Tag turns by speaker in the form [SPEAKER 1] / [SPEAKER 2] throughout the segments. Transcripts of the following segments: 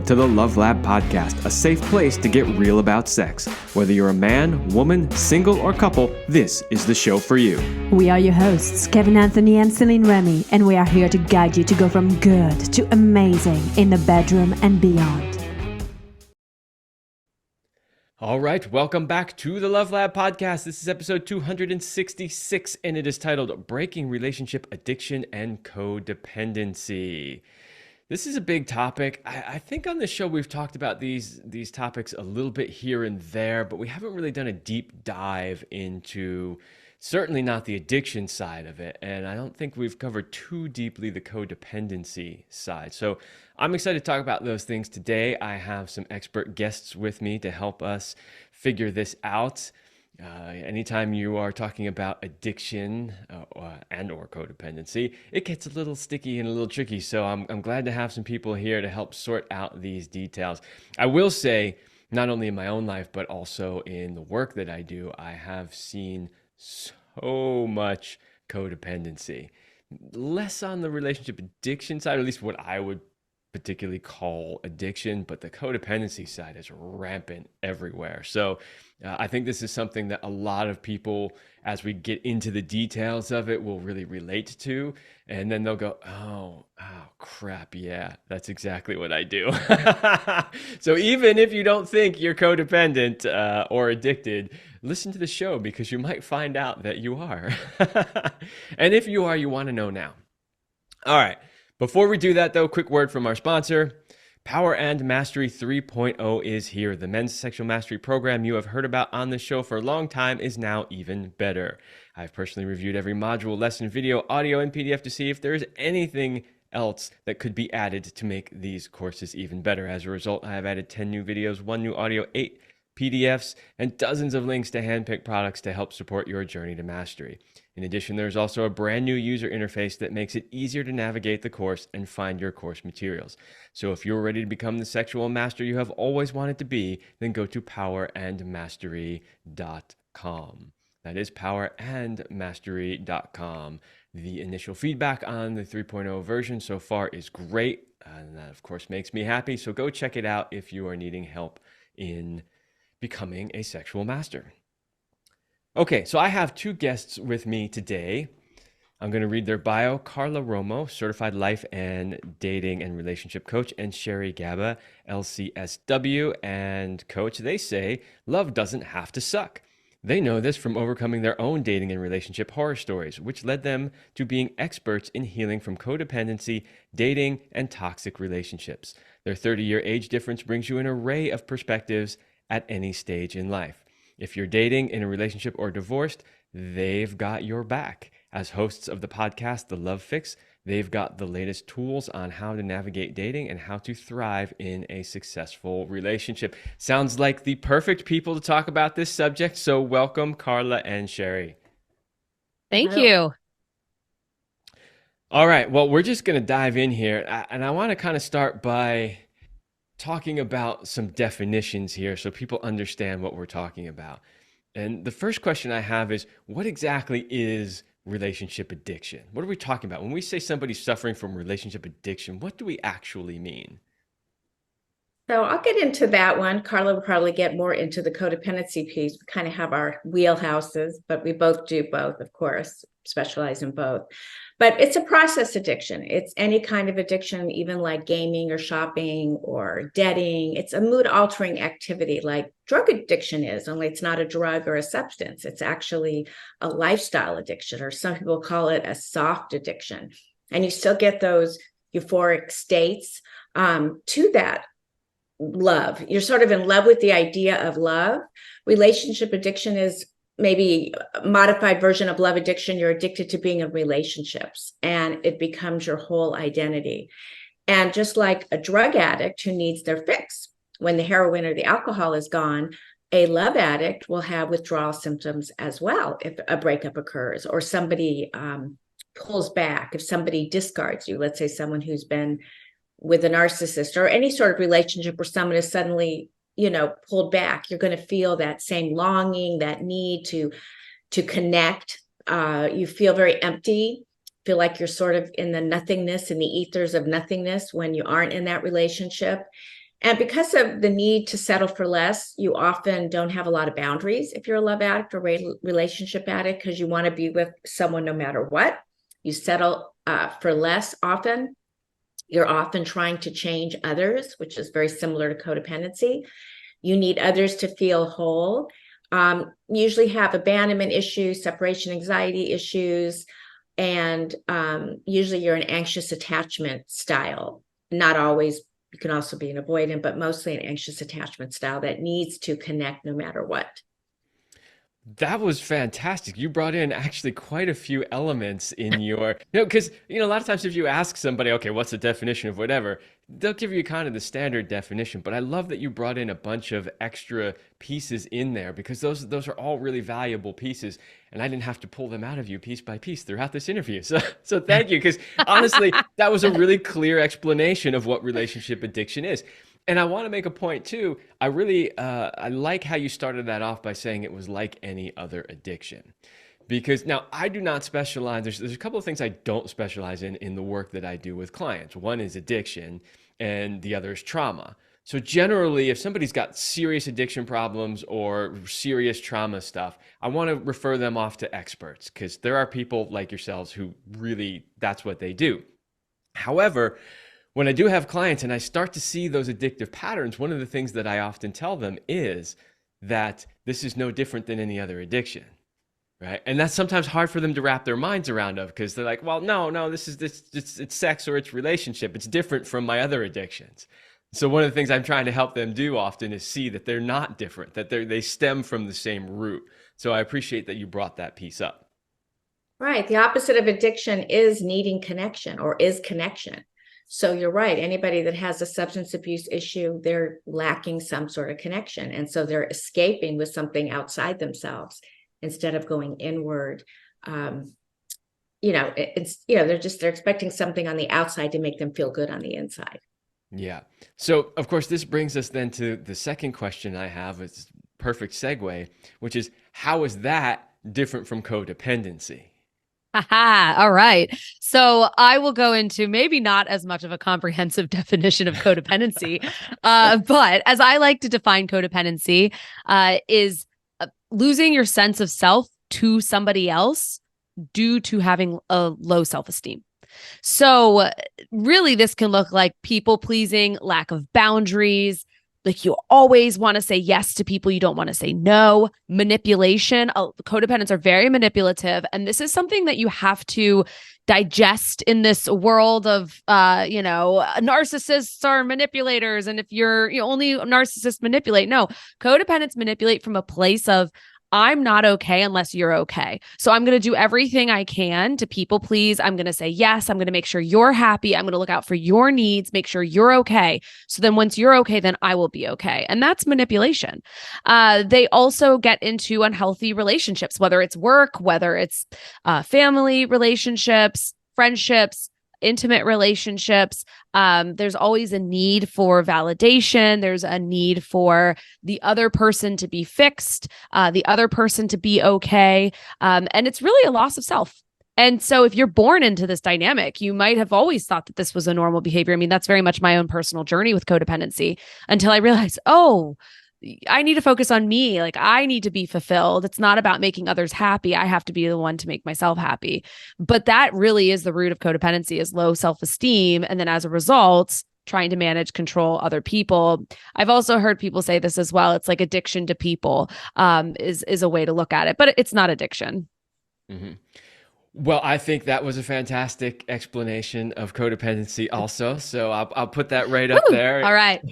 [SPEAKER 1] Welcome to the Love Lab Podcast, a safe place to get real about sex. Whether you're a man, woman, single, or couple, this is the show for you.
[SPEAKER 2] We are your hosts, Kevin Anthony and Celine Remy, and we are here to guide you to go from good to amazing in the bedroom and beyond.
[SPEAKER 1] All right, welcome back to the Love Lab Podcast. This is episode 266, and it is titled Breaking Relationship Addiction and Codependency. This is a big topic. I think on this show we've talked about these topics a little bit here and there, but we haven't really done a deep dive into certainly not the addiction side of it. And I don't think we've covered too deeply the codependency side. So I'm excited to talk about those things today. I have some expert guests with me to help us figure this out. Anytime you are talking about addiction and or codependency, it gets a little sticky and a little tricky. So I'm glad to have some people here to help sort out these details. I will say, not only in my own life, but also in the work that I do, I have seen so much codependency. Less on the relationship addiction side, or at least what I would particularly call addiction, but the codependency side is rampant everywhere. So I think this is something that a lot of people, as we get into the details of it, will really relate to. And then they'll go, oh crap, yeah, that's exactly what I do. So even if you don't think you're codependent or addicted, listen to the show because you might find out that you are. And if you are, you want to know now. All right. Before we do that, though, quick word from our sponsor. Power and Mastery 3.0 is here. The men's sexual mastery program you have heard about on the show for a long time is now even better. I've personally reviewed every module, lesson, video, audio, and PDF to see if there is anything else that could be added to make these courses even better. As a result, I have added 10 new videos, 1 new audio, 8 PDFs, and dozens of links to handpicked products to help support your journey to mastery. In addition, there's also a brand new user interface that makes it easier to navigate the course and find your course materials. So if you're ready to become the sexual master you have always wanted to be, then go to powerandmastery.com. That is powerandmastery.com. The initial feedback on the 3.0 version so far is great, and that of course makes me happy. So go check it out if you are needing help in becoming a sexual master. Okay, so I have two guests with me today. I'm going to read their bio. Carla Romo, certified life and dating and relationship coach, and Sherry Gaba, LCSW and coach. They say love doesn't have to suck. They know this from overcoming their own dating and relationship horror stories, which led them to being experts in healing from codependency, dating, and toxic relationships. Their 30-year age difference brings you an array of perspectives at any stage in life. If you're dating, in a relationship, or divorced, they've got your back. As hosts of the podcast, The Love Fix, they've got the latest tools on how to navigate dating and how to thrive in a successful relationship. Sounds like the perfect people to talk about this subject. So welcome, Carla and Sherry.
[SPEAKER 3] Thank you.
[SPEAKER 1] All right. Well, we're just going to dive in here. And I want to kind of start by talking about some definitions here so people understand what we're talking about. And the first question I have is, what exactly is relationship addiction? What are we talking about? When we say somebody's suffering from relationship addiction, what do we actually mean?
[SPEAKER 4] So I'll get into that one. Carla will probably get more into the codependency piece. We kind of have our wheelhouses, but we both do both, of course, specialize in both. But it's a process addiction. It's any kind of addiction, even like gaming or shopping or debting. It's a mood-altering activity like drug addiction is, only it's not a drug or a substance. It's actually a lifestyle addiction, or some people call it a soft addiction. And you still get those euphoric states to that love. You're sort of in love with the idea of love. Relationship addiction is maybe a modified version of love addiction. You're addicted to being in relationships, and it becomes your whole identity. And just like a drug addict who needs their fix, when the heroin or the alcohol is gone, a love addict will have withdrawal symptoms as well if a breakup occurs, or somebody pulls back, if somebody discards you. Let's say someone who's been with a narcissist or any sort of relationship where someone is suddenly pulled back, you're going to feel that same longing, that need to connect. You feel very empty, feel like you're sort of in the nothingness, in the ethers of nothingness when you aren't in that relationship. And because of the need to settle for less, you often don't have a lot of boundaries if you're a love addict or relationship addict, because you want to be with someone no matter what. You settle for less often. You're often trying to change others, which is very similar to codependency. You need others to feel whole. Usually have abandonment issues, separation anxiety issues, and usually you're an anxious attachment style. Not always. You can also be an avoidant, but mostly an anxious attachment style that needs to connect no matter what.
[SPEAKER 1] That was fantastic. You brought in actually quite a few elements in your, because, a lot of times if you ask somebody, okay, what's the definition of whatever, they'll give you kind of the standard definition. But I love that you brought in a bunch of extra pieces in there, because those are all really valuable pieces. And I didn't have to pull them out of you piece by piece throughout this interview. So thank you, because honestly, that was a really clear explanation of what relationship addiction is. And I want to make a point too. I really, I like how you started that off by saying it was like any other addiction. Because now I do not specialize, there's a couple of things I don't specialize in the work that I do with clients. One is addiction and the other is trauma. So generally, if somebody's got serious addiction problems or serious trauma stuff, I want to refer them off to experts, because there are people like yourselves who really, that's what they do. However, when I do have clients and I start to see those addictive patterns, one of the things that I often tell them is that this is no different than any other addiction, right? And that's sometimes hard for them to wrap their minds around, because they're like, well, no, it's sex or it's relationship. It's different from my other addictions. So one of the things I'm trying to help them do often is see that they're not different, that they stem from the same root. So I appreciate that you brought that piece up.
[SPEAKER 4] Right. The opposite of addiction is needing connection, or is connection. So you're right. Anybody that has a substance abuse issue, they're lacking some sort of connection. And so they're escaping with something outside themselves instead of going inward. They're expecting something on the outside to make them feel good on the inside.
[SPEAKER 1] Yeah. So of course, this brings us then to the second question I have. It's a perfect segue, which is, how is that different from codependency?
[SPEAKER 3] Haha. All right. So I will go into maybe not as much of a comprehensive definition of codependency, but as I like to define codependency, is losing your sense of self to somebody else due to having a low self-esteem. So really, this can look like people pleasing, lack of boundaries. Like, you always want to say yes to people. You don't want to say no. Manipulation. Codependents are very manipulative. And this is something that you have to digest in this world of, narcissists are manipulators. And if you're only narcissists manipulate. No, codependents manipulate from a place of, I'm not okay unless you're okay. So I'm going to do everything I can to people please. I'm going to say yes. I'm going to make sure you're happy. I'm going to look out for your needs, make sure you're okay. So then once you're okay, then I will be okay. And that's manipulation. They also get into unhealthy relationships, whether it's work, whether it's family relationships, friendships, intimate relationships. There's always a need for validation. There's a need for the other person to be fixed, the other person to be okay. And it's really a loss of self. And so if you're born into this dynamic, you might have always thought that this was a normal behavior. I mean, that's very much my own personal journey with codependency, until I realized, oh, I need to focus on me. Like, I need to be fulfilled. It's not about making others happy. I have to be the one to make myself happy. But that really is the root of codependency, is low self-esteem. And then as a result, trying to manage, control other people. I've also heard people say this as well. It's like addiction to people is a way to look at it, but it's not addiction.
[SPEAKER 1] Mm-hmm. Well, I think that was a fantastic explanation of codependency also. So I'll put that right up there.
[SPEAKER 3] All right.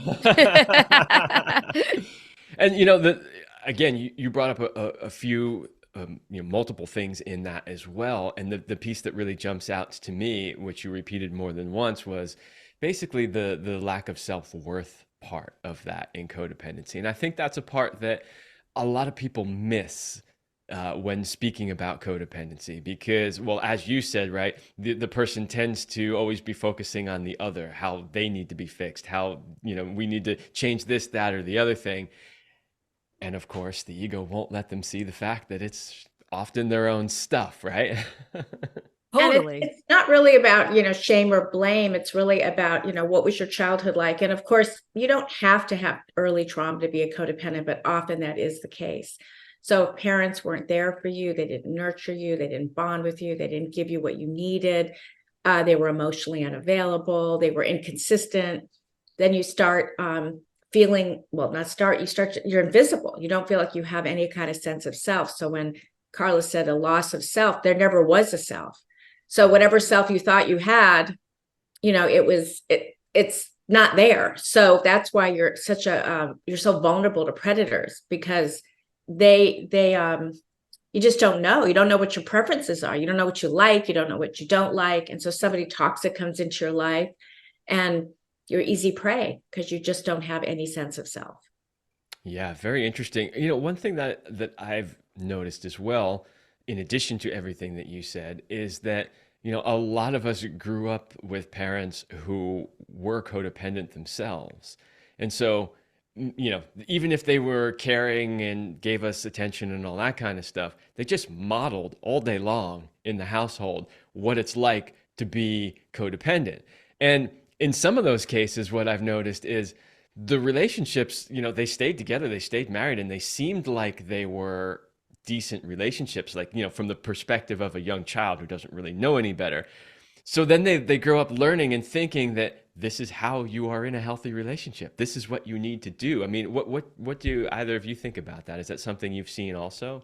[SPEAKER 1] And, again, you brought up a few, multiple things in that as well. And the piece that really jumps out to me, which you repeated more than once, was basically the lack of self-worth part of that in codependency. And I think that's a part that a lot of people miss when speaking about codependency, because, well, as you said, right, the person tends to always be focusing on the other, how they need to be fixed, how, we need to change this, that, or the other thing. And of course, the ego won't let them see the fact that it's often their own stuff, right?
[SPEAKER 3] Totally.
[SPEAKER 4] It's not really about, shame or blame. It's really about, what was your childhood like? And of course, you don't have to have early trauma to be a codependent, but often that is the case. So if parents weren't there for you, they didn't nurture you, they didn't bond with you, they didn't give you what you needed, they were emotionally unavailable, they were inconsistent, then you start feeling, you're invisible. You don't feel like you have any kind of sense of self. So when Carla said a loss of self, there never was a self. So whatever self you thought you had, it's not there. So that's why you're you're so vulnerable to predators, because you just don't know. You don't know what your preferences are. You don't know what you like. You don't know what you don't like. And so somebody toxic comes into your life and you're easy prey because you just don't have any sense of self.
[SPEAKER 1] Yeah, very interesting. One thing that I've noticed as well, in addition to everything that you said, is that, a lot of us grew up with parents who were codependent themselves. And so, even if they were caring and gave us attention and all that kind of stuff, they just modeled all day long in the household what it's like to be codependent. And in some of those cases, what I've noticed is the relationships, they stayed together, they stayed married, and they seemed like they were decent relationships, like, from the perspective of a young child who doesn't really know any better. So then they grow up learning and thinking that this is how you are in a healthy relationship. This is what you need to do. I mean, what do either of you think about that? Is that something you've seen also?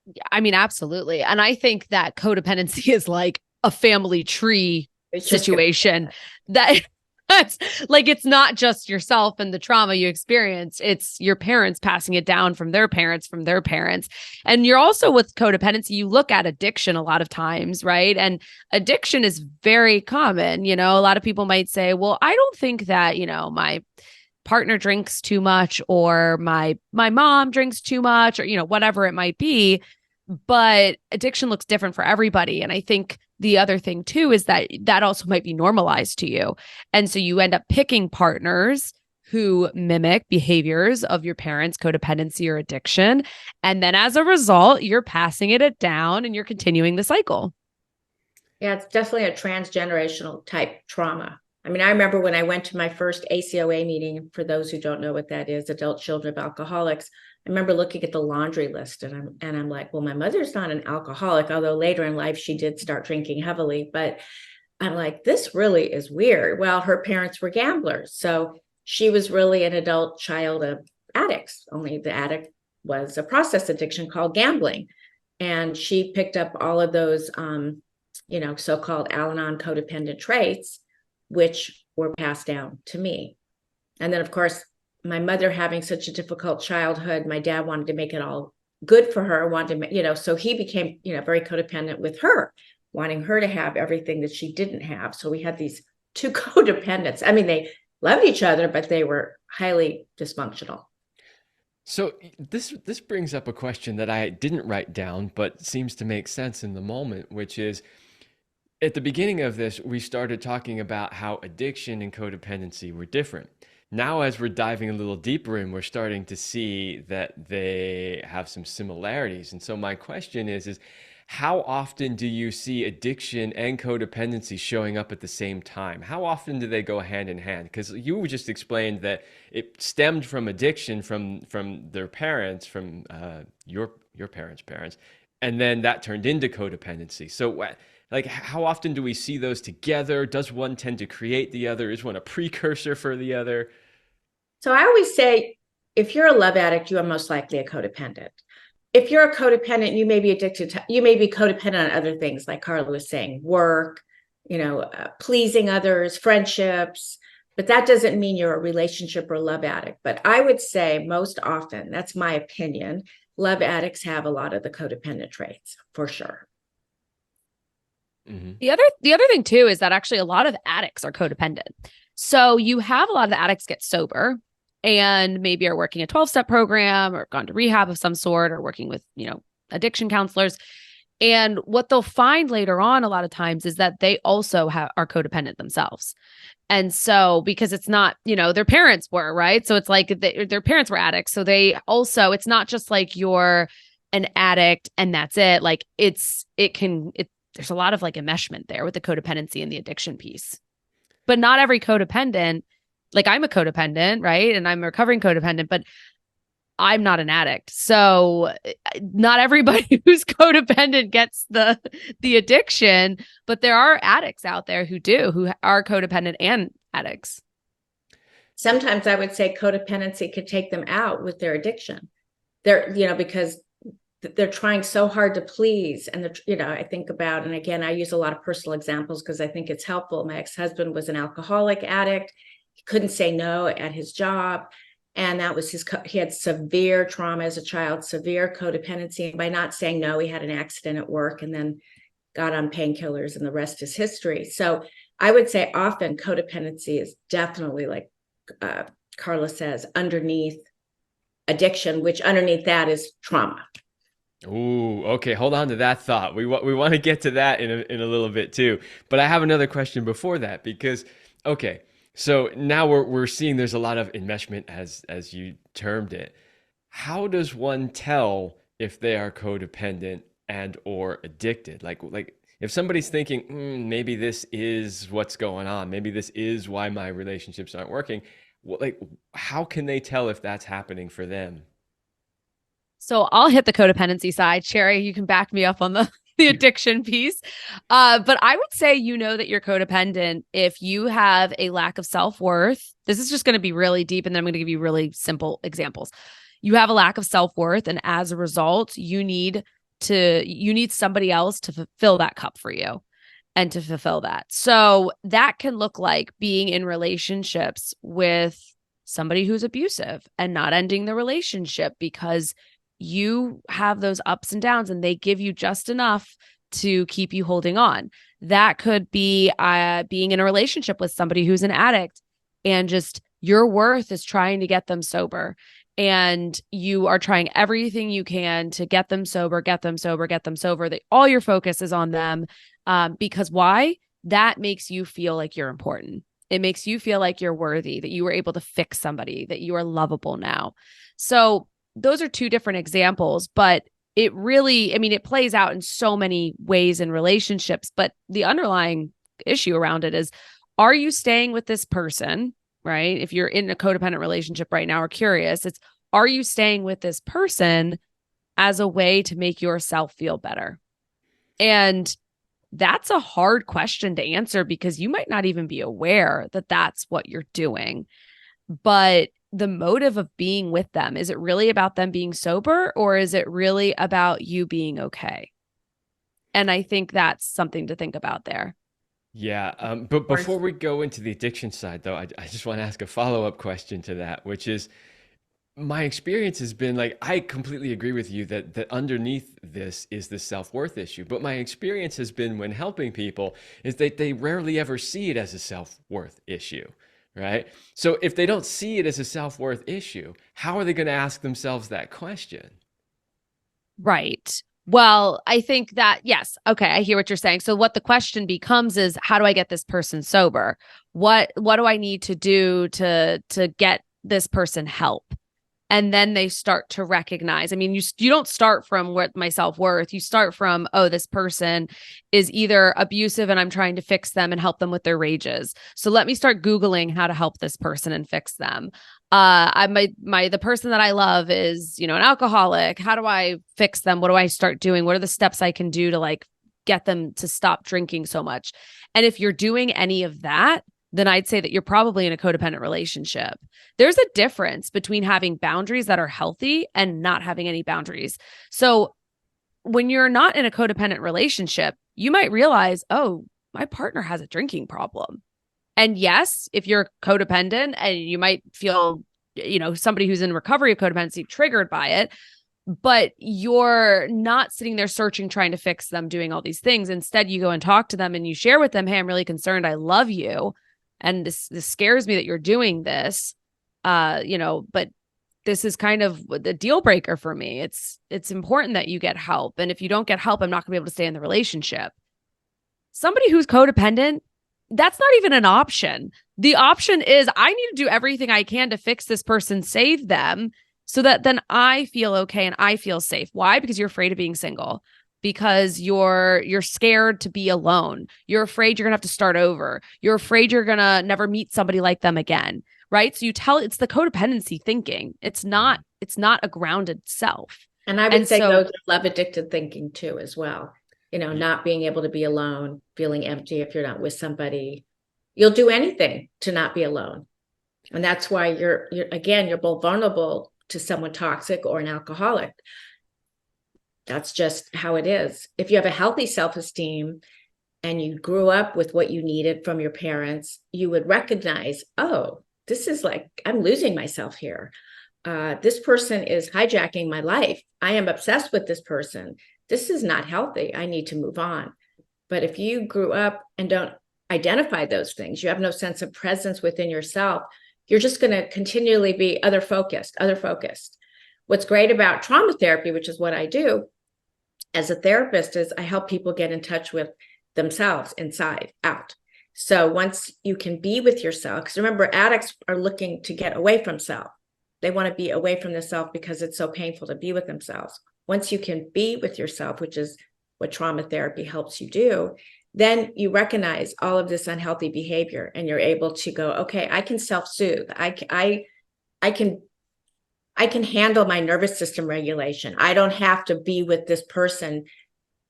[SPEAKER 3] Yeah, I mean, absolutely. And I think that codependency is like a family tree situation that's like, it's not just yourself and the trauma you experience. It's your parents passing it down from their parents, from their parents. And you're also, with codependency, you look at addiction a lot of times, right? And addiction is very common. A lot of people might say, well, I don't think that, my partner drinks too much, or my mom drinks too much, or, whatever it might be. But addiction looks different for everybody. And I think the other thing too is that also might be normalized to you. And so you end up picking partners who mimic behaviors of your parents' codependency or addiction. And then as a result, you're passing it down and you're continuing the cycle.
[SPEAKER 4] Yeah, it's definitely a transgenerational type trauma. I mean, I remember when I went to my first ACOA meeting, for those who don't know what that is, Adult Children of Alcoholics, I remember looking at the laundry list and I'm like, well, my mother's not an alcoholic, although later in life she did start drinking heavily. But I'm like, this really is weird. Well, her parents were gamblers. So she was really an adult child of addicts, only the addict was a process addiction called gambling. And she picked up all of those, so-called Al-Anon codependent traits, which were passed down to me. And then, of course, my mother having such a difficult childhood, my dad wanted to make it all good for her, so he became, very codependent with her, wanting her to have everything that she didn't have. So we had these two codependents. I mean, they loved each other, but they were highly dysfunctional.
[SPEAKER 1] So this brings up a question that I didn't write down, but seems to make sense in the moment, which is, at the beginning of this, we started talking about how addiction and codependency were different. Now, as we're diving a little deeper in, we're starting to see that they have some similarities. And so my question is how often do you see addiction and codependency showing up at the same time? How often do they go hand in hand? Because you just explained that it stemmed from addiction from their parents, from your parents, and then that turned into codependency. So like, how often do we see those together? Does one tend to create the other? Is one a precursor for the other?
[SPEAKER 4] So I always say, if you're a love addict, you are most likely a codependent. If you're a codependent, you may be you may be codependent on other things, like Carla was saying, work, pleasing others, friendships, but that doesn't mean you're a relationship or love addict. But I would say most often, that's my opinion, love addicts have a lot of the codependent traits, for sure.
[SPEAKER 3] Mm-hmm. The other thing too is that actually a lot of addicts are codependent. So you have a lot of the addicts get sober and maybe are working a 12-step program or gone to rehab of some sort or working with, addiction counselors. And what they'll find later on a lot of times is that they also are codependent themselves. And so, because it's not, their parents were, right? So it's like their parents were addicts. So they also, it's not just like you're an addict and that's it. Like there's a lot of like enmeshment there with the codependency and the addiction piece. But not every codependent, like I'm a codependent, right? And I'm a recovering codependent, but I'm not an addict. So not everybody who's codependent gets the addiction, but there are addicts out there who are codependent and addicts.
[SPEAKER 4] Sometimes I would say codependency could take them out with their addiction. Because they're trying so hard to please. And I think about, and again, I use a lot of personal examples because I think it's helpful. My ex-husband was an alcoholic addict. He couldn't say no at his job. And that was he had severe trauma as a child, severe codependency. And by not saying no, he had an accident at work and then got on painkillers, and the rest is history. So I would say often codependency is definitely, like Carla says, underneath addiction, which underneath that is trauma.
[SPEAKER 1] Ooh, okay. Hold on to that thought. We want to get to that in a little bit too. But I have another question before that, because, okay, so now we're seeing there's a lot of enmeshment, as you termed it. How does one tell if they are codependent and or addicted? Like if somebody's thinking, maybe this is what's going on, maybe this is why my relationships aren't working. Like, how can they tell if that's happening for them?
[SPEAKER 3] So I'll hit the codependency side. Sherry, you can back me up on the addiction piece. But I would say that you're codependent if you have a lack of self-worth. This is just going to be really deep, and then I'm going to give you really simple examples. You have a lack of self-worth, and as a result, you need somebody else to fulfill that cup for you and to fulfill that. So that can look like being in relationships with somebody who's abusive and not ending the relationship because you have those ups and downs and they give you just enough to keep you holding on. That could be being in a relationship with somebody who's an addict and just your worth is trying to get them sober. And you are trying everything you can to get them sober. That all your focus is on them. Because why? That makes you feel like you're important. It makes you feel like you're worthy, that you were able to fix somebody, that you are lovable now. So those are two different examples, but it really, it plays out in so many ways in relationships, but the underlying issue around it is, are you staying with this person, right? If you're in a codependent relationship right now or curious, are you staying with this person as a way to make yourself feel better? And that's a hard question to answer because you might not even be aware that that's what you're doing. But the motive of being with them, is it really about them being sober or is it really about you being okay? And I think that's something to think about there.
[SPEAKER 1] Yeah. But before we go into the addiction side, though, I just want to ask a follow-up question to that, which is, my experience has been like, I completely agree with you that underneath this is the self-worth issue. But my experience has been when helping people is that they rarely ever see it as a self-worth issue. Right? So if they don't see it as a self-worth issue, how are they going to ask themselves that question?
[SPEAKER 3] Right. Well, I think that, yes. Okay. I hear what you're saying. So what the question becomes is, how do I get this person sober? What do I need to do to get this person help? And then they start to recognize, you don't start from what my self-worth, you start from, oh, this person is either abusive and I'm trying to fix them and help them with their rages. So let me start Googling how to help this person and fix them. The person that I love is, an alcoholic. How do I fix them? What do I start doing? What are the steps I can do to get them to stop drinking so much? And if you're doing any of that, then I'd say that you're probably in a codependent relationship. There's a difference between having boundaries that are healthy and not having any boundaries. So when you're not in a codependent relationship, you might realize, oh, my partner has a drinking problem. And yes, if you're codependent and you might feel, somebody who's in recovery of codependency triggered by it, but you're not sitting there searching, trying to fix them, doing all these things. Instead, you go and talk to them and you share with them, hey, I'm really concerned. I love you. And this scares me that you're doing this, but this is kind of the deal breaker for me. It's important that you get help. And if you don't get help, I'm not gonna be able to stay in the relationship. Somebody who's codependent, that's not even an option. The option is I need to do everything I can to fix this person, save them, so that then I feel okay and I feel safe. Why? Because you're afraid of being single. because you're scared to be alone. You're afraid you're going to have to start over. You're afraid you're going to never meet somebody like them again, right? So it's the codependency thinking. It's not a grounded self.
[SPEAKER 4] And I would say those are love addicted thinking too, as well. Not being able to be alone, feeling empty if you're not with somebody. You'll do anything to not be alone. And that's why you're both vulnerable to someone toxic or an alcoholic. That's just how it is. If you have a healthy self-esteem and you grew up with what you needed from your parents, you would recognize, oh, this is like, I'm losing myself here. This person is hijacking my life. I am obsessed with this person. This is not healthy. I need to move on. But if you grew up and don't identify those things, you have no sense of presence within yourself, you're just going to continually be other focused. What's great about trauma therapy, which is what I do as a therapist, is I help people get in touch with themselves inside out. So once you can be with yourself, because remember, addicts are looking to get away from self. They want to be away from the self because it's so painful to be with themselves. Once you can be with yourself, which is what trauma therapy helps you do, then you recognize all of this unhealthy behavior and you're able to go, okay, I can self-soothe. I can handle my nervous system regulation. I don't have to be with this person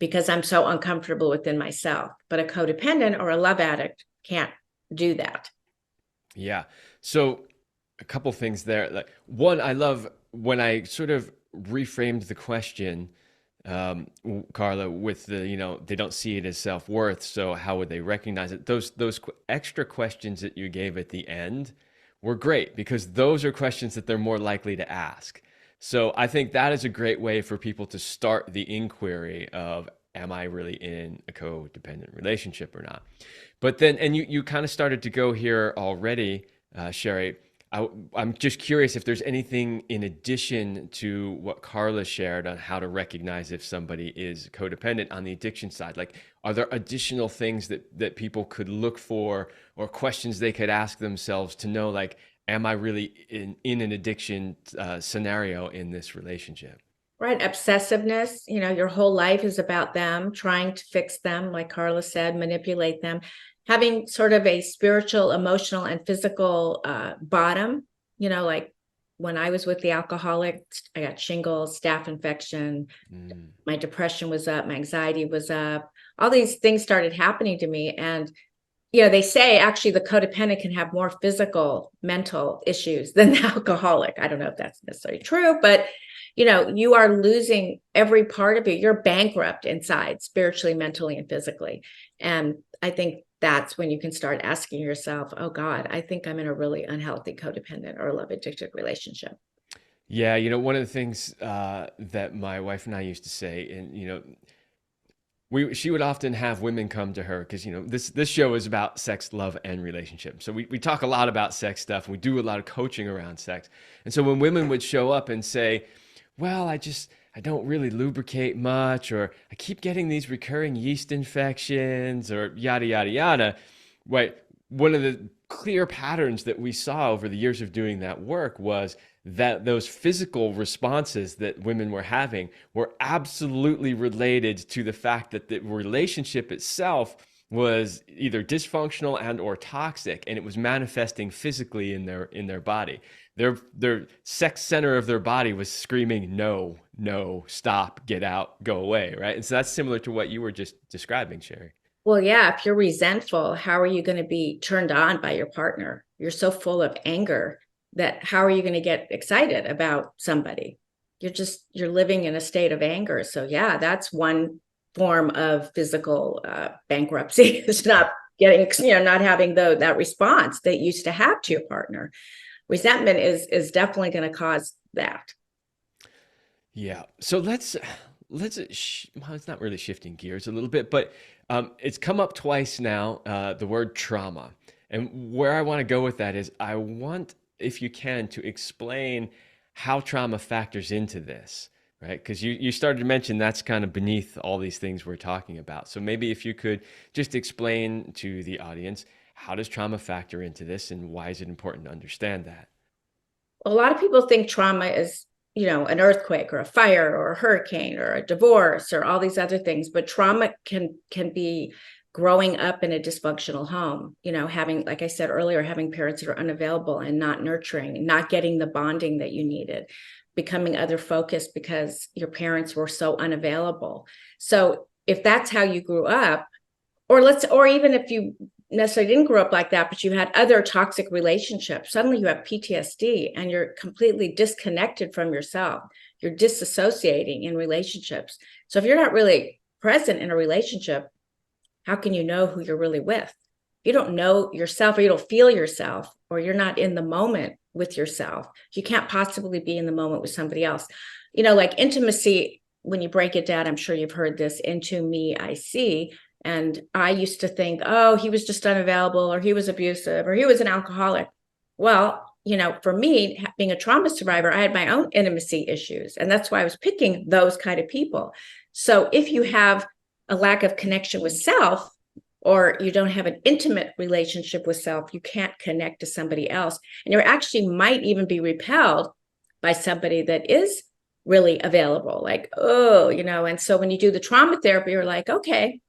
[SPEAKER 4] because I'm so uncomfortable within myself. But a codependent or a love addict can't do that.
[SPEAKER 1] Yeah. So a couple things there. Like, one, I love when I sort of reframed the question, Carla, with the, they don't see it as self-worth. So how would they recognize it? Those extra questions that you gave at the end were great, because those are questions that they're more likely to ask. So I think that is a great way for people to start the inquiry of, am I really in a codependent relationship or not? But then, and you kind of started to go here already, Sherry. I'm just curious if there's anything in addition to what Carla shared on how to recognize if somebody is codependent on the addiction side. Like, are there additional things that people could look for, or questions they could ask themselves to know, like, am I really in an addiction scenario in this relationship?
[SPEAKER 4] Right. Obsessiveness, your whole life is about them, trying to fix them, like Carla said, manipulate them. Having sort of a spiritual, emotional, and physical bottom, like when I was with the alcoholic, I got shingles, staph infection, my depression was up, my anxiety was up, all these things started happening to me. And, they say actually the codependent can have more physical, mental issues than the alcoholic. I don't know if that's necessarily true, but, you are losing every part of you. You're bankrupt inside, spiritually, mentally, and physically. And I think that's when you can start asking yourself, oh God, I think I'm in a really unhealthy codependent or love addicted relationship.
[SPEAKER 1] Yeah. One of the things that my wife and I used to say, and, she would often have women come to her because, this show is about sex, love, and relationship. So we talk a lot about sex stuff. And we do a lot of coaching around sex. And so when women would show up and say, well, I don't really lubricate much, or I keep getting these recurring yeast infections, or yada, yada, yada. Right. One of the clear patterns that we saw over the years of doing that work was that those physical responses that women were having were absolutely related to the fact that the relationship itself was either dysfunctional and or toxic, and it was manifesting physically in their body. Their sex center of their body was screaming, no, stop, get out, go away, right? And so that's similar to what you were just describing, Sherry.
[SPEAKER 4] Well, yeah, if you're resentful, how are you going to be turned on by your partner? You're so full of anger that how are you going to get excited about somebody? You're living in a state of anger. So yeah, that's one form of physical bankruptcy, is not getting, not having that response that you used to have to your partner. Resentment is definitely going to cause that.
[SPEAKER 1] Yeah. So let's well, it's not really shifting gears a little bit, but it's come up twice now, the word trauma. And where I want to go with that is I want, if you can, to explain how trauma factors into this, right? Because you started to mention that's kind of beneath all these things we're talking about. So maybe if you could just explain to the audience, how does trauma factor into this, and why is it important to understand that?
[SPEAKER 4] A lot of people think trauma is an earthquake or a fire or a hurricane or a divorce or all these other things. But trauma can be growing up in a dysfunctional home, having, like I said earlier, having parents that are unavailable and not nurturing, not getting the bonding that you needed, becoming other focused because your parents were so unavailable. So if that's how you grew up, or even if you necessarily didn't grow up like that, but you had other toxic relationships, suddenly you have PTSD and you're completely disconnected from yourself. You're disassociating in relationships. So if you're not really present in a relationship, how can you know who you're really with? You don't know yourself, or you don't feel yourself, or you're not in the moment with yourself. You can't possibly be in the moment with somebody else. Like intimacy, when you break it down, I'm sure you've heard this, into me, I see. And I used to think, oh, he was just unavailable, or he was abusive, or he was an alcoholic. Well, for me, being a trauma survivor, I had my own intimacy issues. And that's why I was picking those kind of people. So if you have a lack of connection with self, or you don't have an intimate relationship with self, you can't connect to somebody else. And you actually might even be repelled by somebody that is really available, like, oh, and so when you do the trauma therapy, you're like, okay,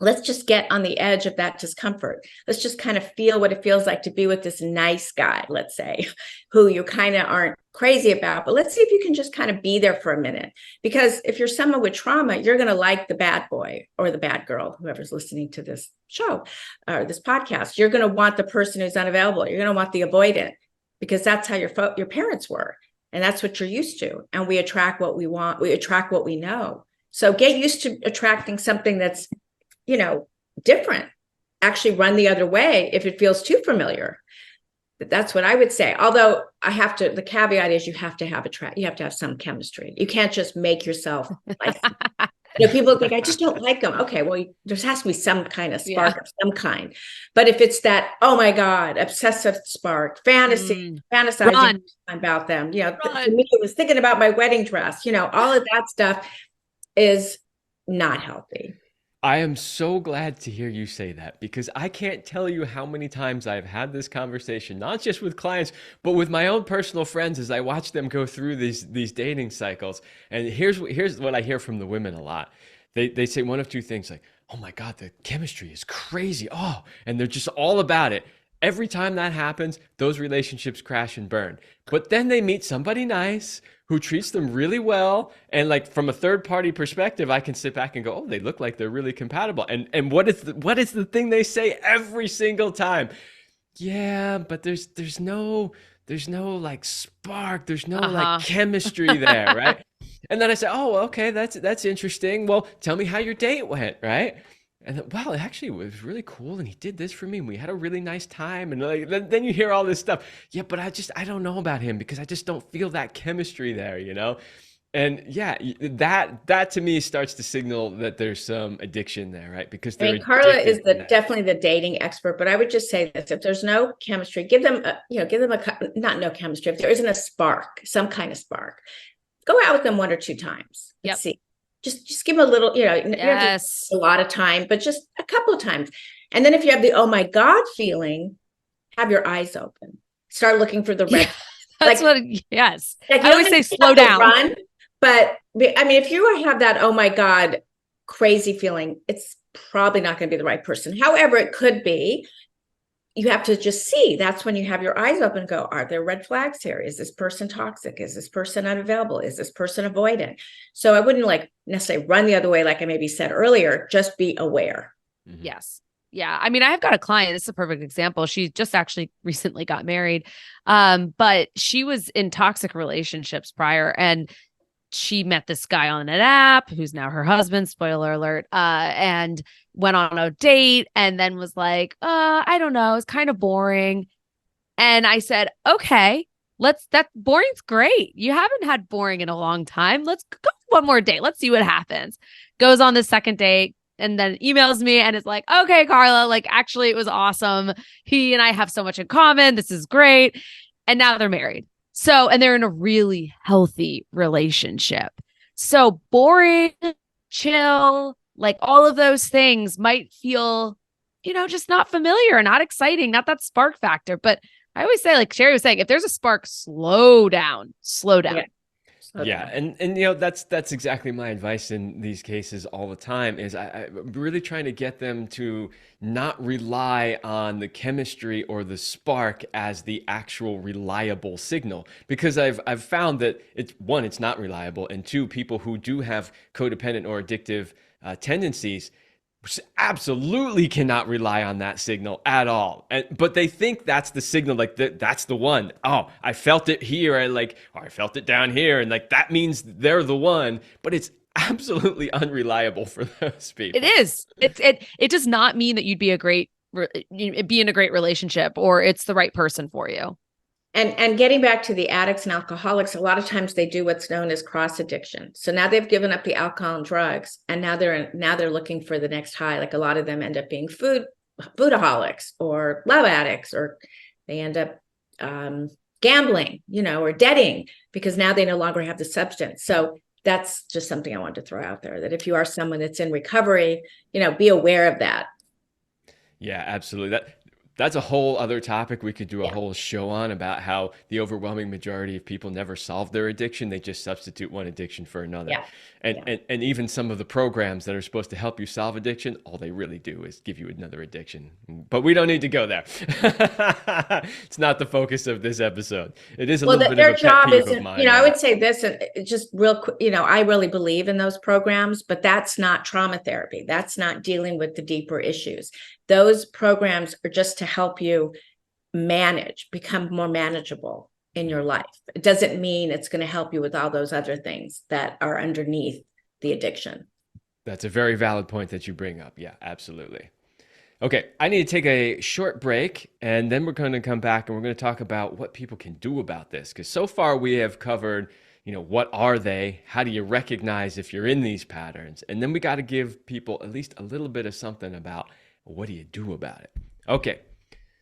[SPEAKER 4] let's just get on the edge of that discomfort. Let's just kind of feel what it feels like to be with this nice guy, let's say, who you kind of aren't crazy about, but let's see if you can just kind of be there for a minute. Because if you're someone with trauma, you're going to like the bad boy or the bad girl, whoever's listening to this show or this podcast. You're going to want the person who's unavailable. You're going to want the avoidant, because that's how your parents were. And that's what you're used to. And we attract what we want. We attract what we know. So get used to attracting something that's different. Actually run the other way if it feels too familiar. But that's what I would say. Although the caveat is you have to have some chemistry. You can't just make yourself like, people think, I just don't like them. Okay, well, there has to be some kind of spark of some kind. But if it's that, oh my God, obsessive spark, fantasizing about them, to me, it was thinking about my wedding dress, all of that stuff is not healthy.
[SPEAKER 1] I am so glad to hear you say that, because I can't tell you how many times I've had this conversation, not just with clients, but with my own personal friends as I watch them go through these dating cycles. And here's what I hear from the women a lot. They say one of two things, like, oh my God, the chemistry is crazy. Oh, and they're just all about it. Every time that happens, those relationships crash and burn. But then they meet somebody nice who treats them really well. And like from a third party perspective, I can sit back and go, oh, they look like they're really compatible. And what is the thing they say every single time? Yeah, but there's no like spark. There's no like chemistry there, right? And then I say, oh, okay, that's interesting. Well, tell me how your date went, right? And then, well, actually, it was really cool, and he did this for me, and we had a really nice time. And like, then you hear all this stuff. Yeah, but I don't know about him because I just don't feel that chemistry there, And yeah, that to me starts to signal that there's some addiction there, right? Because
[SPEAKER 4] Carla is definitely the dating expert, but I would just say this: if there's no chemistry, give them not no chemistry. If there isn't a spark, some kind of spark, go out with them 1 or 2 times. Let's see. Just give them a little, yes. A lot of time, but just a couple of times. And then if you have the, oh my God feeling, have your eyes open. Start looking for the red.
[SPEAKER 3] That's yes. Like, I always say slow down.
[SPEAKER 4] Run, but I mean, if you have that, oh my God, crazy feeling, it's probably not going to be the right person. However, it could be. You have to just see. That's when you have your eyes open and go, are there red flags here? Is this person toxic? Is this person unavailable? Is this person avoidant? So I wouldn't like necessarily run the other way, like I maybe said earlier, just be aware.
[SPEAKER 3] Mm-hmm. Yes. Yeah. I mean, I've got a client, this is a perfect example. She just actually recently got married. But she was in toxic relationships prior, and she met this guy on an app who's now her husband, spoiler alert, and went on a date and then was like, I don't know, it's kind of boring. And I said, okay, that boring's great. You haven't had boring in a long time. Let's go one more date. Let's see what happens. Goes on the second date and then emails me and is like, okay, Carla, like actually it was awesome. He and I have so much in common. This is great. And now they're married. So, and they're in a really healthy relationship. So boring, chill, like all of those things might feel, just not familiar, not exciting, not that spark factor. But I always say, like Sherry was saying, if there's a spark, slow down.
[SPEAKER 4] Yeah.
[SPEAKER 1] Yeah, and you know that's exactly my advice in these cases all the time is I'm really trying to get them to not rely on the chemistry or the spark as the actual reliable signal, because I've found that it's not reliable, and two, people who do have codependent or addictive tendencies absolutely cannot rely on that signal at all. But they think that's the signal, like that's the one. Oh, I felt it here, or I felt it down here, and like that means they're the one. But it's absolutely unreliable for those people.
[SPEAKER 3] It is. It does not mean that you'd be be in a great relationship or it's the right person for you.
[SPEAKER 4] And getting back to the addicts and alcoholics, a lot of times they do what's known as cross addiction. So now they've given up the alcohol and drugs, and now they're looking for the next high. Like a lot of them end up being foodaholics or love addicts, or they end up gambling, or debting, because now they no longer have the substance. So that's just something I wanted to throw out there, that if you are someone that's in recovery, be aware of that.
[SPEAKER 1] Yeah, absolutely. That's a whole other topic we could do a whole show on, about how the overwhelming majority of people never solve their addiction. They just substitute one addiction for another.
[SPEAKER 4] Yeah.
[SPEAKER 1] And even some of the programs that are supposed to help you solve addiction, all they really do is give you another addiction. But we don't need to go there. It's not the focus of this episode. It is a little bit of a pet peeve of mine.
[SPEAKER 4] I would say this, just real quick, I really believe in those programs, but that's not trauma therapy. That's not dealing with the deeper issues. Those programs are just to help you become more manageable in your life. It doesn't mean it's going to help you with all those other things that are underneath the addiction.
[SPEAKER 1] That's a very valid point that you bring up. Yeah, absolutely. Okay, I need to take a short break, and then we're going to come back and we're going to talk about what people can do about this. Because so far we have covered, what are they? How do you recognize if you're in these patterns? And then we got to give people at least a little bit of something about what do you do about it? Okay,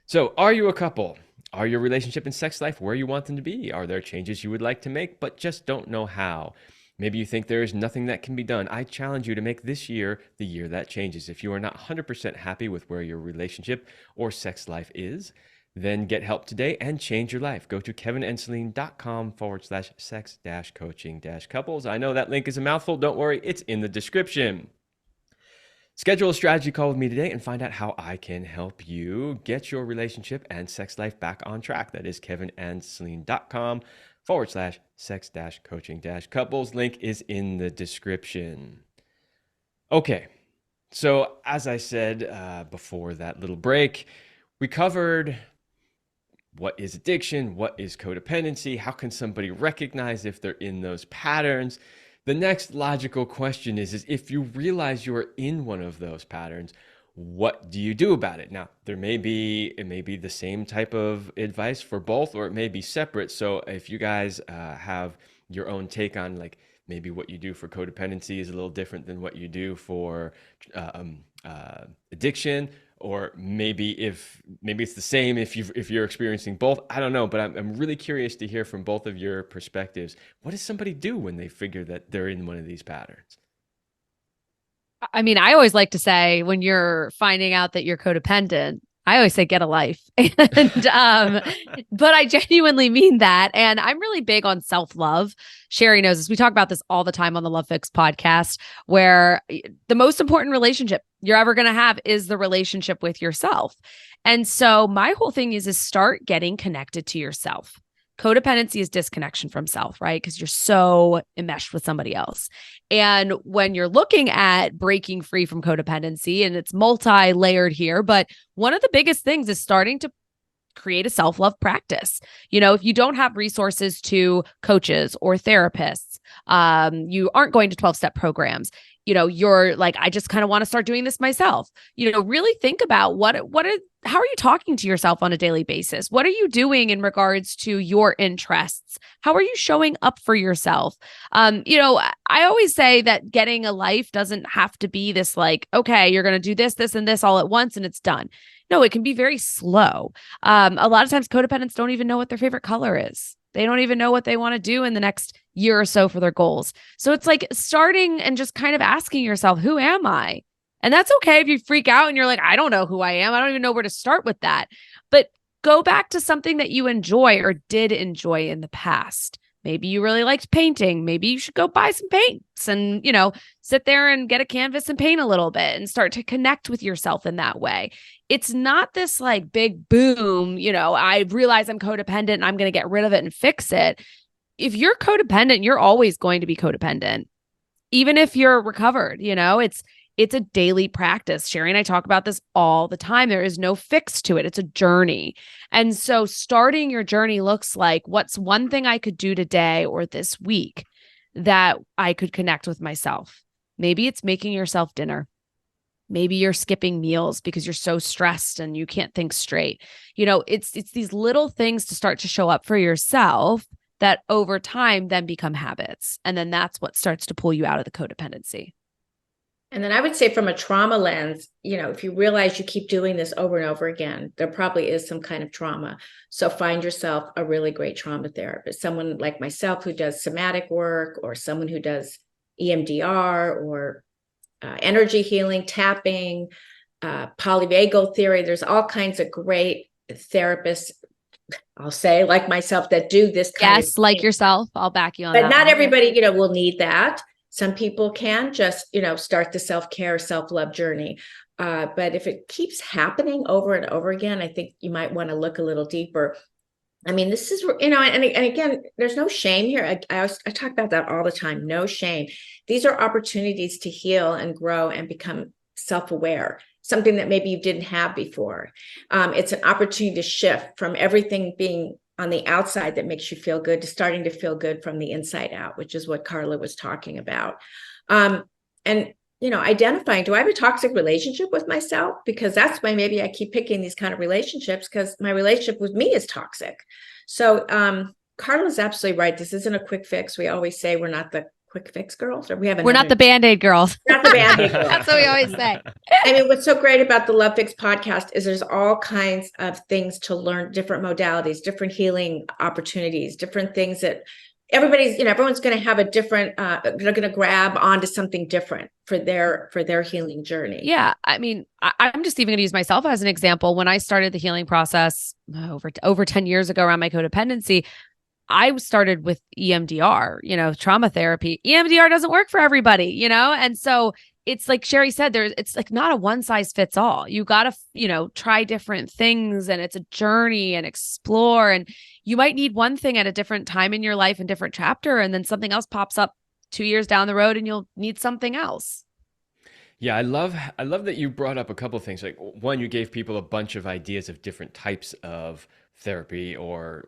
[SPEAKER 1] so are you a couple? Are your relationship and sex life where you want them to be? Are there changes you would like to make but just don't know how? Maybe you think there is nothing that can be done. I challenge you to make this year the year that changes. If you are not 100% happy with where your relationship or sex life is, then get help today and change your life. Go to kevinandceline.com/sex-coaching-couples. I know that link is a mouthful. Don't worry, it's in the description. Schedule a strategy call with me today and find out how I can help you get your relationship and sex life back on track. That is kevinandceline.com/sex-coaching-couples. Link is in the description. Okay, so as I said before that little break, we covered what is addiction, what is codependency, how can somebody recognize if they're in those patterns. The next logical question is if you realize you're in one of those patterns, what do you do about it? Now, it may be the same type of advice for both, or it may be separate. So if you guys have your own take on, like, maybe what you do for codependency is a little different than what you do for addiction, or maybe it's the same if you're experiencing both. I don't know, but I'm really curious to hear from both of your perspectives. What does somebody do when they figure that they're in one of these patterns?
[SPEAKER 3] I mean, I always like to say, when you're finding out that you're codependent, I always say get a life. And but I genuinely mean that. And I'm really big on self-love. Sherry knows this. We talk about this all the time on the Love Fix podcast, where the most important relationship you're ever going to have is the relationship with yourself. And so my whole thing is start getting connected to yourself. Codependency is disconnection from self, right? Because you're so enmeshed with somebody else. And when you're looking at breaking free from codependency, and it's multi-layered here, but one of the biggest things is starting to create a self-love practice. If you don't have resources to coaches or therapists, you aren't going to 12-step programs, you're like, I just kind of want to start doing this myself. Really think about how are you talking to yourself on a daily basis? What are you doing in regards to your interests? How are you showing up for yourself? I always say that getting a life doesn't have to be this, like, okay, you're going to do this, this, and this all at once and it's done. No, it can be very slow. A lot of times codependents don't even know what their favorite color is. They don't even know what they want to do in the next year or so for their goals. So it's like starting and just kind of asking yourself, who am I? And that's okay if you freak out and you're like, I don't know who I am. I don't even know where to start with that. But go back to something that you enjoy or did enjoy in the past. Maybe you really liked painting. Maybe you should go buy some paints and, sit there and get a canvas and paint a little bit and start to connect with yourself in that way. It's not this like big boom, I realize I'm codependent and I'm going to get rid of it and fix it. If you're codependent, you're always going to be codependent, even if you're recovered. It's a daily practice. Sherry and I talk about this all the time. There is no fix to it. It's a journey. And so starting your journey looks like, what's one thing I could do today or this week that I could connect with myself? Maybe it's making yourself dinner. Maybe you're skipping meals because you're so stressed and you can't think straight. It's these little things to start to show up for yourself that over time then become habits. And then that's what starts to pull you out of the codependency.
[SPEAKER 4] And then I would say from a trauma lens, if you realize you keep doing this over and over again, there probably is some kind of trauma. So find yourself a really great trauma therapist, someone like myself who does somatic work, or someone who does EMDR or energy healing, tapping, polyvagal theory. There's all kinds of great therapists, I'll say, like myself, that do this kind of thing.
[SPEAKER 3] Like yourself. I'll back you on that.
[SPEAKER 4] But not everybody, will need that. Some people can just, start the self-care, self-love journey. But if it keeps happening over and over again, I think you might want to look a little deeper. I mean, this is, and again, there's no shame here. I talk about that all the time. No shame. These are opportunities to heal and grow and become self-aware, something that maybe you didn't have before. It's an opportunity to shift from everything being on the outside that makes you feel good to starting to feel good from the inside out, which is what Carla was talking about. And identifying, do I have a toxic relationship with myself? Because that's why maybe I keep picking these kind of relationships, because my relationship with me is toxic. So Carla's absolutely right. This isn't a quick fix. We always say we're not the quick fix girls, or we're
[SPEAKER 3] not the Band-Aid girls.
[SPEAKER 4] Not the Band-Aid girls.
[SPEAKER 3] That's what we always say.
[SPEAKER 4] I mean, what's so great about the Love Fix podcast is there's all kinds of things to learn, different modalities, different healing opportunities, different things that everyone's going to have a different, they're going to grab onto something different for their healing journey.
[SPEAKER 3] Yeah. I mean, I'm just even going to use myself as an example. When I started the healing process over 10 years ago around my codependency, I started with EMDR, trauma therapy. EMDR doesn't work for everybody, and so it's like Sherry said, it's like not a one size fits all. You got to, try different things, and it's a journey and explore. And you might need one thing at a different time in your life and different chapter. And then something else pops up 2 years down the road and you'll need something else.
[SPEAKER 1] Yeah, I love that you brought up a couple of things. Like, one, you gave people a bunch of ideas of different types of therapy or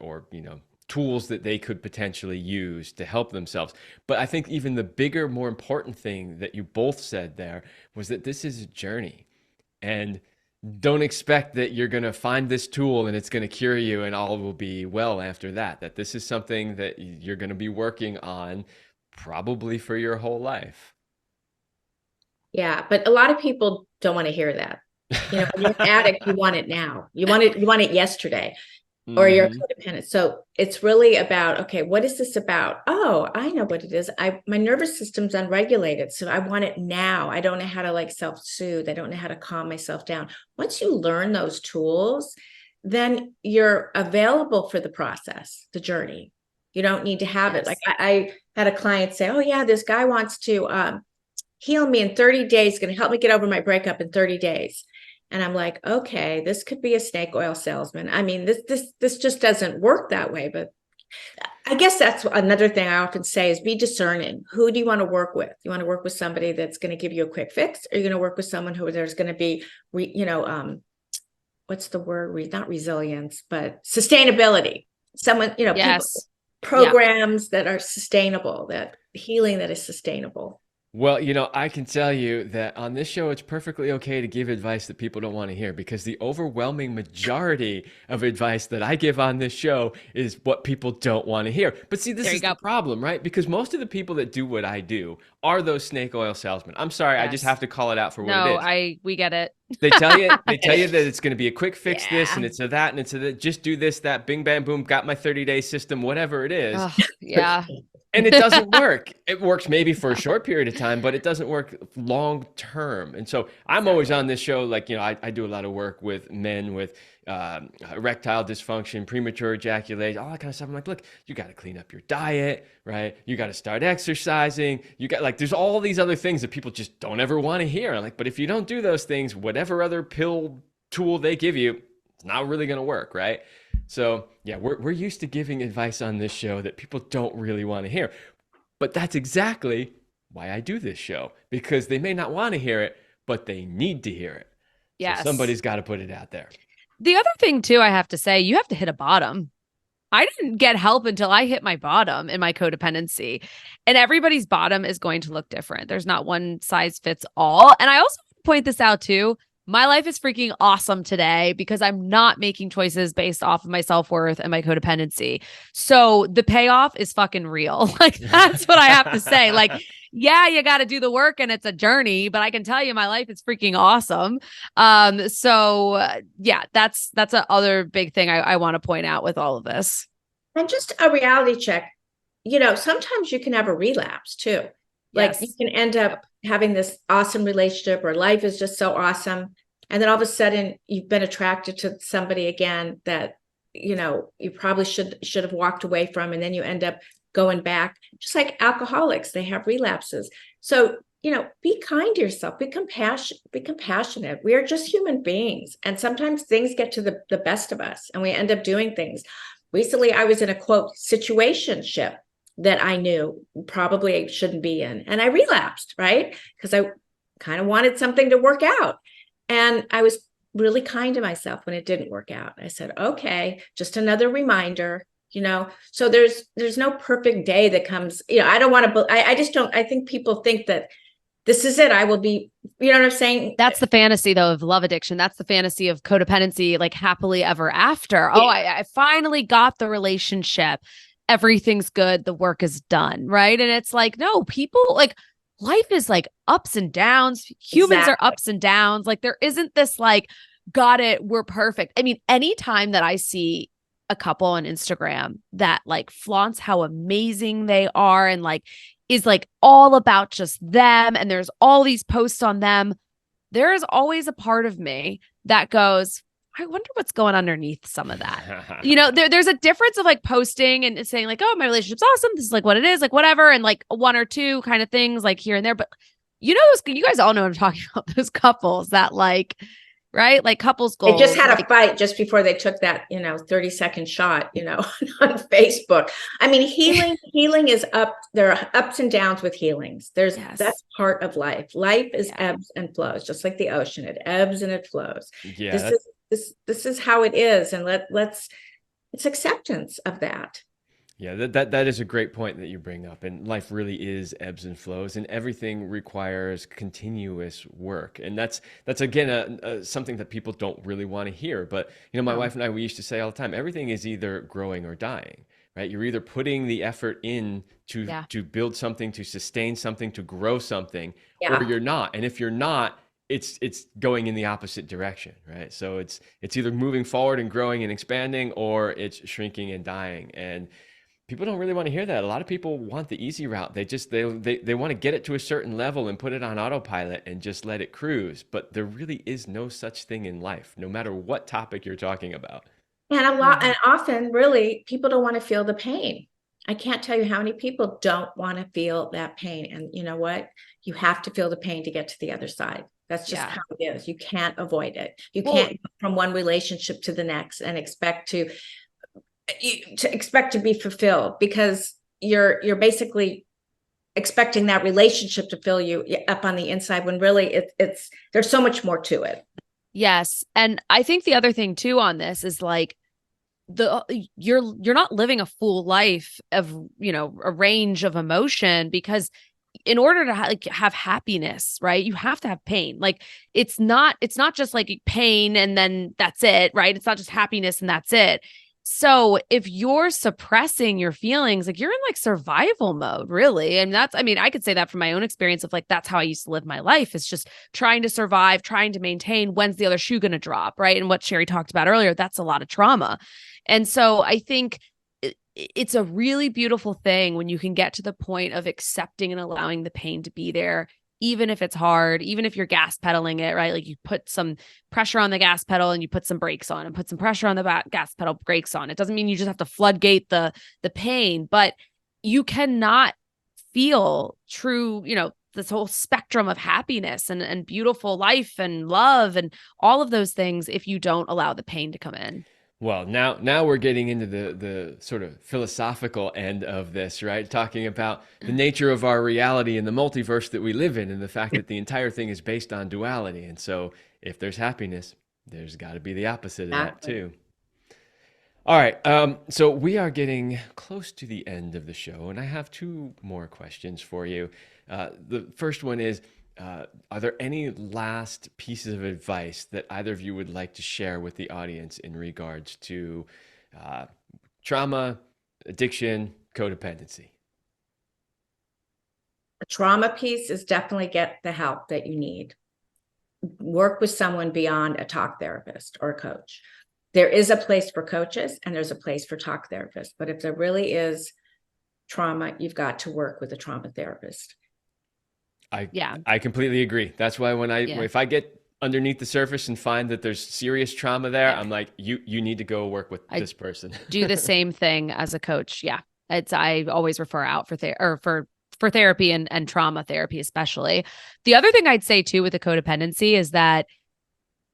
[SPEAKER 1] tools that they could potentially use to help themselves. But I think even the bigger, more important thing that you both said there was that this is a journey, and don't expect that you're going to find this tool and it's going to cure you and all will be well after that. That this is something that you're going to be working on probably for your whole life.
[SPEAKER 4] Yeah, but a lot of people don't want to hear that. When you're an addict, you want it now. You want it yesterday. Or you're codependent. So it's really about, okay, what is this about? Oh, I know what it is. My nervous system's unregulated. So I want it now. I don't know how to self-soothe. I don't know how to calm myself down. Once you learn those tools, then you're available for the process, the journey. You don't need to have it. Like I had a client say, oh yeah, this guy wants to heal me in 30 days, going to help me get over my breakup in 30 days. And I'm like, okay, this could be a snake oil salesman. I mean, this just doesn't work that way. But I guess that's another thing I often say is be discerning. Who do you want to work with? You want to work with somebody that's going to give you a quick fix? Or are you going to work with someone who there's going to be, what's the word? Not resilience, but sustainability. Someone,
[SPEAKER 3] yes.
[SPEAKER 4] Programs that are sustainable, that healing that is sustainable.
[SPEAKER 1] Well, I can tell you that on this show, it's perfectly okay to give advice that people don't want to hear, because the overwhelming majority of advice that I give on this show is what people don't want to hear. But see, this is the problem, right? Because most of the people that do what I do are those snake oil salesmen. I'm sorry, I just have to call it out for what it is.
[SPEAKER 3] No, we get it.
[SPEAKER 1] They tell you that it's going to be a quick fix, this, and it's a that, and it's a that. Just do this, that, bing, bam, boom, got my 30-day system, whatever it is.
[SPEAKER 3] Yeah.
[SPEAKER 1] And it doesn't work. It works maybe for a short period of time, but it doesn't work long term. And so I'm always on this show, like, I do a lot of work with men with erectile dysfunction, premature ejaculation, all that kind of stuff. I'm like, look, you got to clean up your diet, right? You got to start exercising. You got there's all these other things that people just don't ever want to hear. I'm like, but if you don't do those things, whatever other pill tool they give you, it's not really going to work, right? So yeah, we're used to giving advice on this show that people don't really want to hear. But that's exactly why I do this show, because they may not want to hear it, but they need to hear it.
[SPEAKER 3] Yes.
[SPEAKER 1] So somebody's got to put it out there.
[SPEAKER 3] The other thing too, I have to say, you have to hit a bottom. I didn't get help until I hit my bottom in my codependency. And everybody's bottom is going to look different. There's not one size fits all. And I also point this out too. My life is freaking awesome today because I'm not making choices based off of my self-worth and my codependency. So the payoff is fucking real. Like, that's what I have to say. Like, yeah, you got to do the work and it's a journey, but I can tell you my life is freaking awesome. Yeah, that's a other big thing I want to point out with all of this.
[SPEAKER 4] And just a reality check. Sometimes you can have a relapse too. Like, you can end up having this awesome relationship, or life is just so awesome. And then all of a sudden you've been attracted to somebody again that, you probably should have walked away from. And then you end up going back, just like alcoholics, they have relapses. So, be kind to yourself, be compassionate. We are just human beings. And sometimes things get to the best of us and we end up doing things. Recently, I was in a quote situationship that I knew probably I shouldn't be in. And I relapsed, right? Because I kind of wanted something to work out. And I was really kind to myself when it didn't work out. I said, okay, just another reminder, So there's no perfect day that comes, I don't want to, I just don't, I think people think that this is it. I will be, you know what I'm saying?
[SPEAKER 3] That's the fantasy though of love addiction. That's the fantasy of codependency, like happily ever after. Yeah. Oh, I finally got the relationship. Everything's good. The work is done. Right. And it's like, no, people, like, life is like ups and downs. Humans are ups and downs. Like, there isn't this like, got it, we're perfect. I mean, anytime that I see a couple on Instagram that like flaunts how amazing they are and like is like all about just them, and there's all these posts on them, there is always a part of me that goes, I wonder what's going underneath some of that. There's a difference of like posting and saying like, oh, my relationship's awesome. This is like what it is, like whatever. And like one or two kind of things like here and there. But you guys all know what I'm talking about. Those couples that like, right? Like couples goals.
[SPEAKER 4] They just had a fight just before they took that, 30-second shot, on Facebook. I mean, healing is up. There are ups and downs with healings. That's part of life. Life is ebbs and flows, just like the ocean. It ebbs and it flows.
[SPEAKER 1] Yeah.
[SPEAKER 4] This is how it is. And it's acceptance of that.
[SPEAKER 1] Yeah, that is a great point that you bring up. And life really is ebbs and flows, and everything requires continuous work. And that's again something that people don't really want to hear. But my wife and I, we used to say all the time, everything is either growing or dying, right? You're either putting the effort in to build something, to sustain something, to grow something, or you're not. And if you're not, it's going in the opposite direction, right? So it's either moving forward and growing and expanding, or it's shrinking and dying. And people don't really want to hear that. A lot of people want the easy route. They want to get it to a certain level and put it on autopilot and just let it cruise. But there really is no such thing in life, no matter what topic you're talking about.
[SPEAKER 4] And and often really people don't want to feel the pain. I can't tell you how many people don't want to feel that pain. And you know what? You have to feel the pain to get to the other side. That's just how it is. You can't avoid it. You can't go from one relationship to the next and expect to be fulfilled, because you're basically expecting that relationship to fill you up on the inside, when really it's there's so much more to it.
[SPEAKER 3] Yes. And I think the other thing too on this is like you're not living a full life of, a range of emotion, because in order to have happiness, right, you have to have pain. Like it's not just like pain and then that's it, right? It's not just happiness and that's it. So if you're suppressing your feelings, like you're in like survival mode, really. And I could say that from my own experience of like, that's how I used to live my life. It's just trying to survive, trying to maintain. When's the other shoe going to drop? Right. And what Sherry talked about earlier, that's a lot of trauma. And so I think it's a really beautiful thing when you can get to the point of accepting and allowing the pain to be there, even if it's hard, even if you're gas pedaling it, right? Like you put some pressure on the gas pedal and you put some brakes on, and put some pressure on the gas pedal, brakes on. It doesn't mean you just have to floodgate the pain, but you cannot feel true, this whole spectrum of happiness and beautiful life and love and all of those things if you don't allow the pain to come in.
[SPEAKER 1] Well, now we're getting into the sort of philosophical end of this, right? Talking about the nature of our reality and the multiverse that we live in, and the fact that the entire thing is based on duality. And so if there's happiness, there's got to be the opposite of that too. All right. So we are getting close to the end of the show, and I have two more questions for you. The first one is, are there any last pieces of advice that either of you would like to share with the audience in regards to trauma, addiction, codependency?
[SPEAKER 4] The trauma piece is definitely get the help that you need. Work with someone beyond a talk therapist or a coach. There is a place for coaches and there's a place for talk therapists. But if there really is trauma, you've got to work with a trauma therapist.
[SPEAKER 1] I completely agree. That's why if I get underneath the surface and find that there's serious trauma there, I'm like, you need to go work with this person.
[SPEAKER 3] Do the same thing as a coach. Yeah. I always refer out for therapy and trauma therapy, especially. The other thing I'd say too with the codependency is that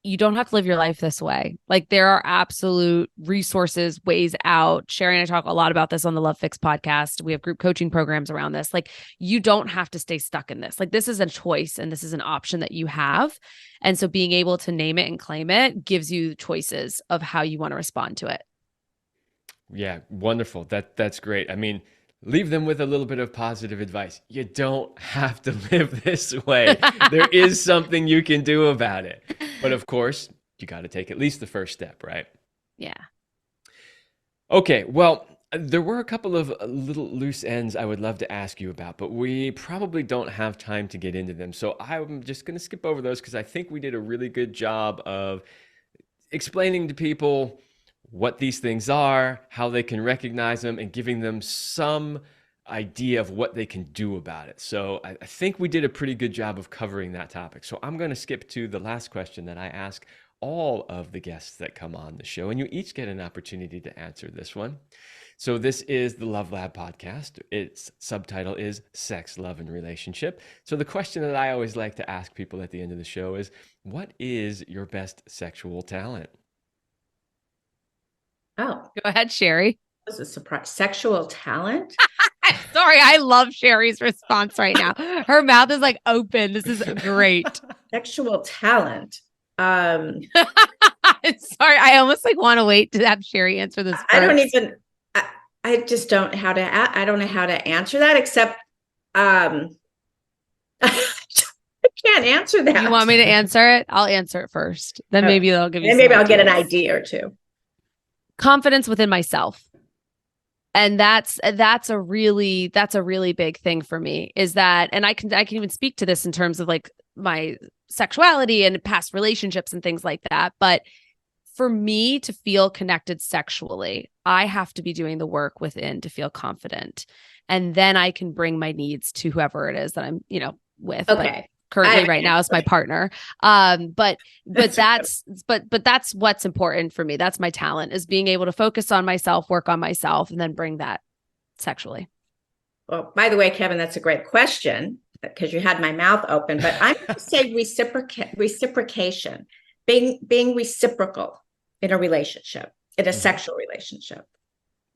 [SPEAKER 3] you don't have to live your life this way. Like there are absolute resources, ways out. Sherry and I talk a lot about this on the Love Fix podcast. We have group coaching programs around this. Like you don't have to stay stuck in this. Like this is a choice and this is an option that you have. And so being able to name it and claim it gives you choices of how you want to respond to it.
[SPEAKER 1] Yeah, wonderful. That's great. I mean, leave them with a little bit of positive advice. You don't have to live this way. There is something you can do about it. But of course, you got to take at least the first step, right?
[SPEAKER 3] Yeah.
[SPEAKER 1] Okay, well, there were a couple of little loose ends I would love to ask you about, but we probably don't have time to get into them. So I'm just going to skip over those because I think we did a really good job of explaining to people what these things are, how they can recognize them, and giving them some idea of what they can do about it. So I think we did a pretty good job of covering that topic. So I'm going to skip to the last question that I ask all of the guests that come on the show, and you each get an opportunity to answer this one. So this is the Love Lab podcast. Its subtitle is Sex, Love, and Relationship. So the question that I always like to ask people at the end of the show is, what is your best sexual talent?
[SPEAKER 4] Oh,
[SPEAKER 3] go ahead, Sherry.
[SPEAKER 4] That was a surprise. Sexual talent?
[SPEAKER 3] Sorry, I love Sherry's response right now. Her mouth is like open. This is great.
[SPEAKER 4] Sexual talent.
[SPEAKER 3] Sorry, I almost like want to wait to have Sherry answer this first.
[SPEAKER 4] I just don't I don't know how to answer that except I can't answer that.
[SPEAKER 3] You want me to answer it? I'll answer it first. Then maybe they'll give you
[SPEAKER 4] maybe I'll get an idea or two.
[SPEAKER 3] Confidence within myself. And that's a really big thing for me, is that, and I can even speak to this in terms of like my sexuality and past relationships and things like that. But for me to feel connected sexually, I have to be doing the work within to feel confident. And then I can bring my needs to whoever it is that I'm, with.
[SPEAKER 4] Okay.
[SPEAKER 3] Currently right now is my partner. But that's what's important for me. That's my talent, is being able to focus on myself, work on myself, and then bring that sexually.
[SPEAKER 4] Well, by the way, Kevin, that's a great question because you had my mouth open, but I'm going to say reciprocation, being reciprocal in a relationship, in a sexual relationship.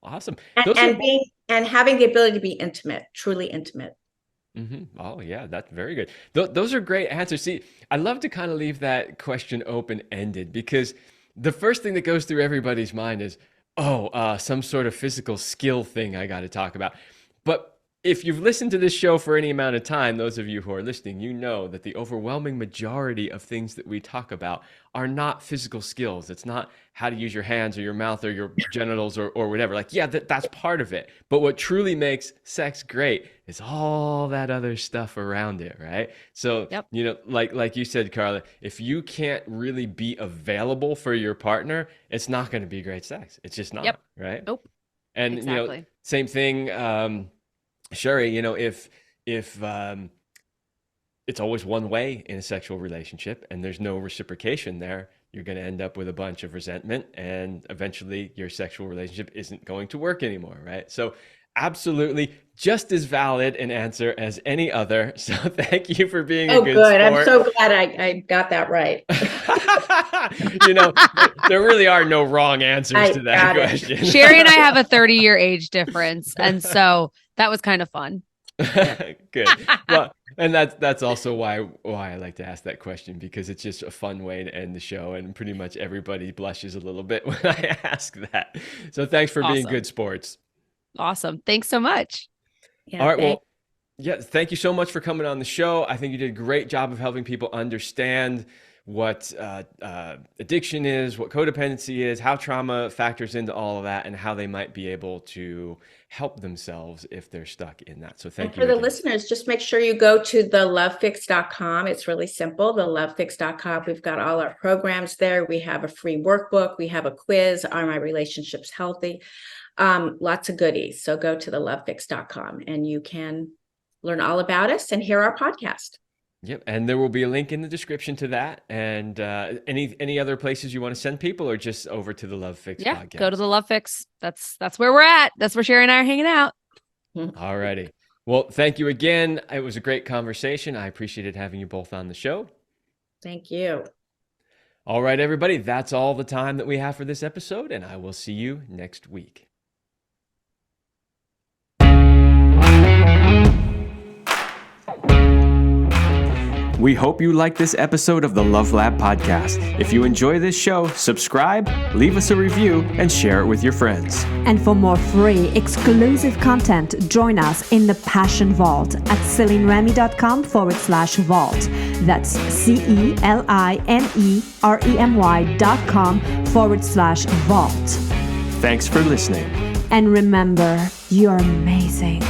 [SPEAKER 1] Awesome.
[SPEAKER 4] And having the ability to be intimate, truly intimate.
[SPEAKER 1] Mm-hmm. Oh, yeah, that's very good. Those are great answers. See, I love to kind of leave that question open-ended because the first thing that goes through everybody's mind is, some sort of physical skill thing I got to talk about. But if you've listened to this show for any amount of time, those of you who are listening, you know that the overwhelming majority of things that we talk about are not physical skills. It's not how to use your hands or your mouth or your genitals or whatever. Like, yeah, that's part of it. But what truly makes sex great is all that other stuff around it, right? So,
[SPEAKER 3] yep.
[SPEAKER 1] Like you said, Carla, if you can't really be available for your partner, it's not going to be great sex. It's just not, right?
[SPEAKER 3] Nope.
[SPEAKER 1] And,
[SPEAKER 3] Exactly.
[SPEAKER 1] same thing, Sherry, if it's always one way in a sexual relationship and there's no reciprocation there, you're going to end up with a bunch of resentment, and eventually your sexual relationship isn't going to work anymore, right? So absolutely just as valid an answer as any other. So thank you for being a good
[SPEAKER 4] good.
[SPEAKER 1] sport.
[SPEAKER 4] I'm so glad I got that right.
[SPEAKER 1] There really are no wrong answers to that question.
[SPEAKER 3] Sherry and I have a 30-year age difference. And so that was kind of fun.
[SPEAKER 1] Good. Well, and that's also why I like to ask that question, because it's just a fun way to end the show, and pretty much everybody blushes a little bit when I ask that. So thanks for being good sports.
[SPEAKER 3] Awesome. Thanks so much.
[SPEAKER 4] Yeah,
[SPEAKER 1] all right. Well, yeah, thank you so much for coming on the show. I think you did a great job of helping people understand what addiction is, what codependency is, how trauma factors into all of that, and how they might be able to help themselves if they're stuck in that. So thank you.
[SPEAKER 4] For the listeners, just make sure you go to thelovefix.com. It's really simple, thelovefix.com. We've got all our programs there. We have a free workbook. We have a quiz. Are my relationships healthy? Lots of goodies. So go to thelovefix.com and you can learn all about us and hear our podcast.
[SPEAKER 1] Yep. And there will be a link in the description to that. And any other places you want to send people, or just over to the Love Fix podcast?
[SPEAKER 3] Go to the Love Fix. That's where we're at. That's where Sherry and I are hanging out.
[SPEAKER 1] All righty. Well, thank you again. It was a great conversation. I appreciated having you both on the show.
[SPEAKER 4] Thank you.
[SPEAKER 1] All right, everybody. That's all the time that we have for this episode, and I will see you next week. We hope you like this episode of the Love Lab podcast. If you enjoy this show, subscribe, leave us a review, and share it with your friends.
[SPEAKER 2] And for more free, exclusive content, join us in the Passion Vault at CelineRemy.com/vault. That's CelineRemy.com/vault.
[SPEAKER 1] Thanks for listening.
[SPEAKER 2] And remember, you're amazing.